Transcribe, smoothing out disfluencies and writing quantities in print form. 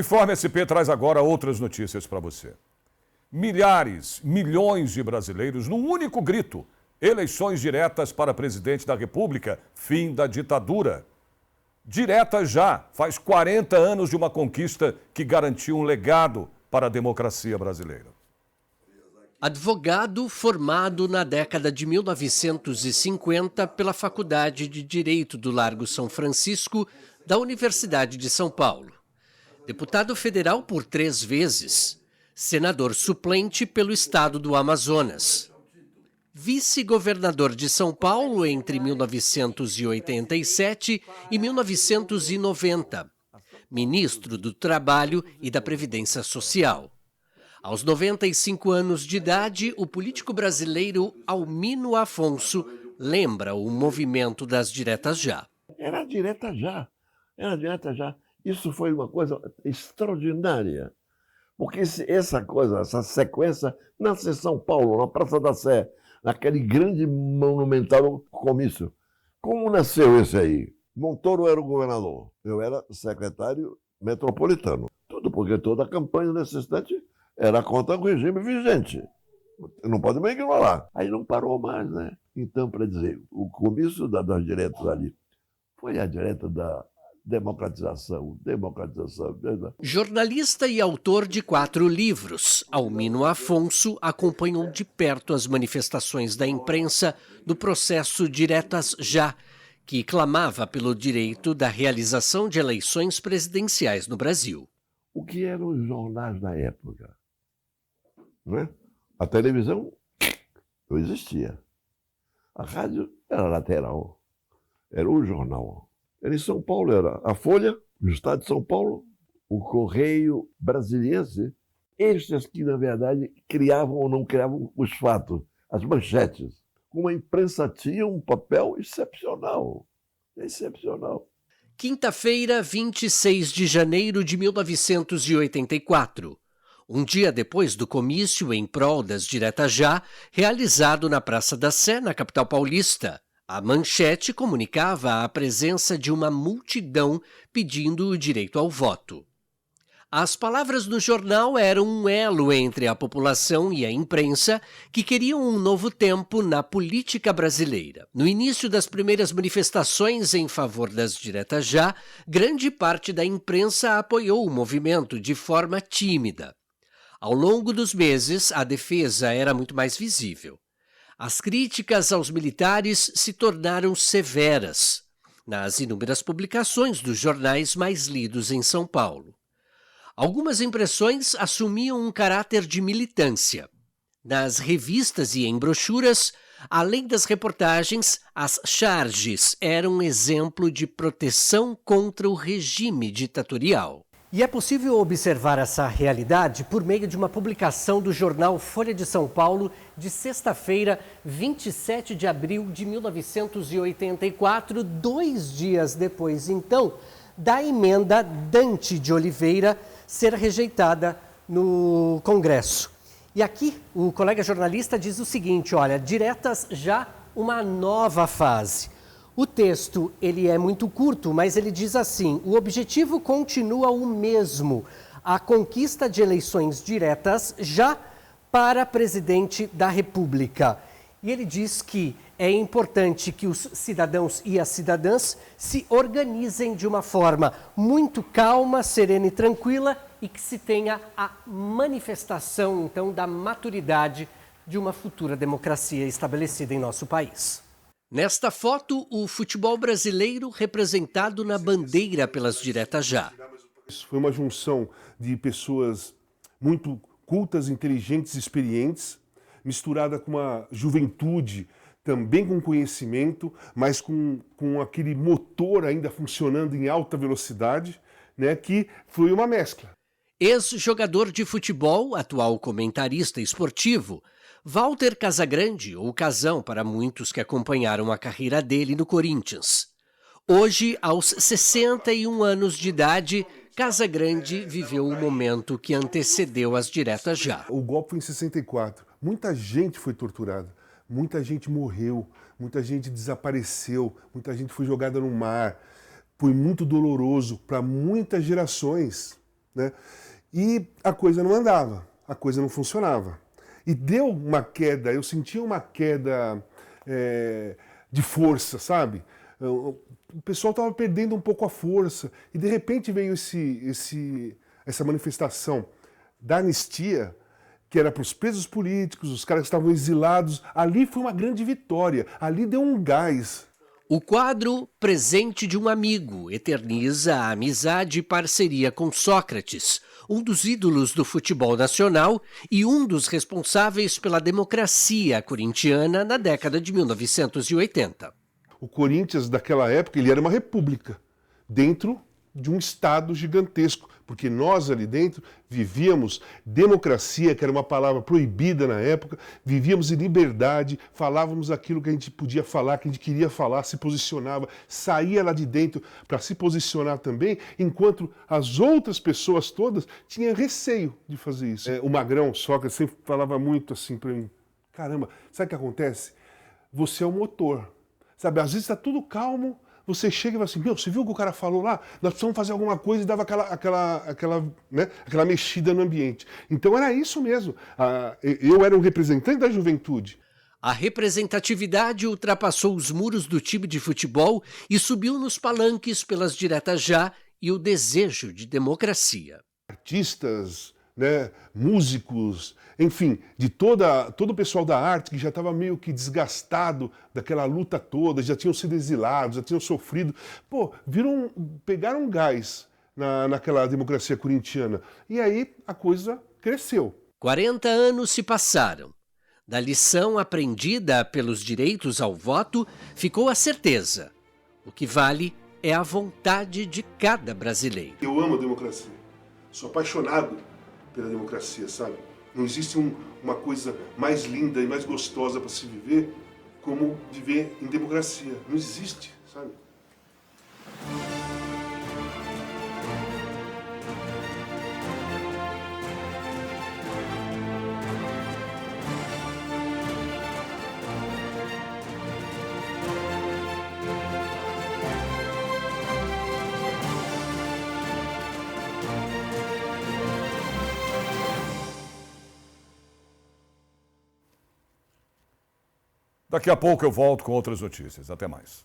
Informe SP traz agora outras notícias para você. Milhares, milhões de brasileiros num único grito. Eleições diretas para presidente da República, fim da ditadura. Direta já, faz 40 anos de uma conquista que garantiu um legado para a democracia brasileira. Advogado formado na década de 1950 pela Faculdade de Direito do Largo São Francisco da Universidade de São Paulo. Deputado federal por 3 vezes. Senador suplente pelo estado do Amazonas. Vice-governador de São Paulo entre 1987 e 1990. Ministro do Trabalho e da Previdência Social. Aos 95 anos de idade, o político brasileiro Almino Afonso lembra o movimento das diretas já. Era direta já, era direta já. Isso foi uma coisa extraordinária, porque essa sequência nasceu em São Paulo, na Praça da Sé, naquele grande monumental comício. Como nasceu esse aí? Montoro era o governador, eu era secretário metropolitano. Tudo porque toda a campanha nesse instante era contra o regime vigente. Não pode me ignorar. Aí não parou mais, né? Então, para dizer, o comício das diretas ali foi a direta da democratização. Jornalista e autor de 4 livros, Almino Afonso acompanhou de perto as manifestações da imprensa do processo Diretas Já, que clamava pelo direito da realização de eleições presidenciais no Brasil. O que eram os jornais da época? Né? A televisão não existia. A rádio era lateral. Era o jornal. Em São Paulo era a Folha, o Estado de São Paulo, o Correio Brasiliense, estes que, na verdade, criavam ou não criavam os fatos, as manchetes. Como a imprensa tinha um papel excepcional. Excepcional. Quinta-feira, 26 de janeiro de 1984. Um dia depois do comício em prol das diretas já, realizado na Praça da Sé, na capital paulista, a manchete comunicava a presença de uma multidão pedindo o direito ao voto. As palavras no jornal eram um elo entre a população e a imprensa que queriam um novo tempo na política brasileira. No início das primeiras manifestações em favor das diretas já, grande parte da imprensa apoiou o movimento de forma tímida. Ao longo dos meses, a defesa era muito mais visível. As críticas aos militares se tornaram severas nas inúmeras publicações dos jornais mais lidos em São Paulo. Algumas impressões assumiam um caráter de militância. Nas revistas e em brochuras, além das reportagens, as charges eram um exemplo de proteção contra o regime ditatorial. E é possível observar essa realidade por meio de uma publicação do jornal Folha de São Paulo de sexta-feira, 27 de abril de 1984, 2 dias depois, então, da emenda Dante de Oliveira ser rejeitada no Congresso. E aqui o colega jornalista diz o seguinte, olha, diretas já uma nova fase. O texto ele é muito curto, mas ele diz assim, o objetivo continua o mesmo, a conquista de eleições diretas já para presidente da República. E ele diz que é importante que os cidadãos e as cidadãs se organizem de uma forma muito calma, serena e tranquila e que se tenha a manifestação, então, da maturidade de uma futura democracia estabelecida em nosso país. Nesta foto, o futebol brasileiro representado na bandeira pelas diretas já. Foi uma junção de pessoas muito cultas, inteligentes, experientes, misturada com uma juventude, também com conhecimento, mas com aquele motor ainda funcionando em alta velocidade, né, que foi uma mescla. Ex-jogador de futebol, atual comentarista esportivo, Walter Casagrande, ou Casão para muitos que acompanharam a carreira dele no Corinthians. Hoje, aos 61 anos de idade, Casagrande viveu o momento que antecedeu as diretas já. O golpe foi em 64. Muita gente foi torturada, muita gente morreu, muita gente desapareceu, muita gente foi jogada no mar. Foi muito doloroso para muitas gerações. né? E a coisa não andava, a coisa não funcionava. E deu uma queda, eu sentia uma queda de força, sabe? O pessoal estava perdendo um pouco a força. E de repente veio essa manifestação da anistia, que era para os presos políticos, os caras que estavam exilados. Ali foi uma grande vitória, ali deu um gás. O quadro Presente de um Amigo eterniza a amizade e parceria com Sócrates, um dos ídolos do futebol nacional e um dos responsáveis pela democracia corintiana na década de 1980. O Corinthians, daquela época, ele era uma república, dentro de um Estado gigantesco, porque nós ali dentro vivíamos democracia, que era uma palavra proibida na época, vivíamos em liberdade, falávamos aquilo que a gente podia falar, que a gente queria falar, se posicionava, saía lá de dentro para se posicionar também, enquanto as outras pessoas todas tinham receio de fazer isso. O Magrão, Sócrates, sempre falava muito assim para mim, caramba, sabe o que acontece? Você é o motor, sabe? Às vezes está tudo calmo, você chega e fala assim, meu, você viu o que o cara falou lá? Nós precisamos fazer alguma coisa e dava aquela mexida no ambiente. Então era isso mesmo. Eu era um representante da juventude. A representatividade ultrapassou os muros do time de futebol e subiu nos palanques pelas diretas já e o desejo de democracia. Artistas, né, músicos, enfim, de todo o pessoal da arte que já estava meio que desgastado daquela luta toda, já tinham sido exilados, já tinham sofrido. Pô, pegaram um gás naquela democracia corintiana. E aí a coisa cresceu. 40 anos se passaram. Da lição aprendida pelos direitos ao voto, ficou a certeza. O que vale é a vontade de cada brasileiro. Eu amo a democracia. Sou apaixonado pela democracia, sabe? Não existe uma coisa mais linda e mais gostosa para se viver como viver em democracia. Não existe, sabe? Daqui a pouco eu volto com outras notícias. Até mais.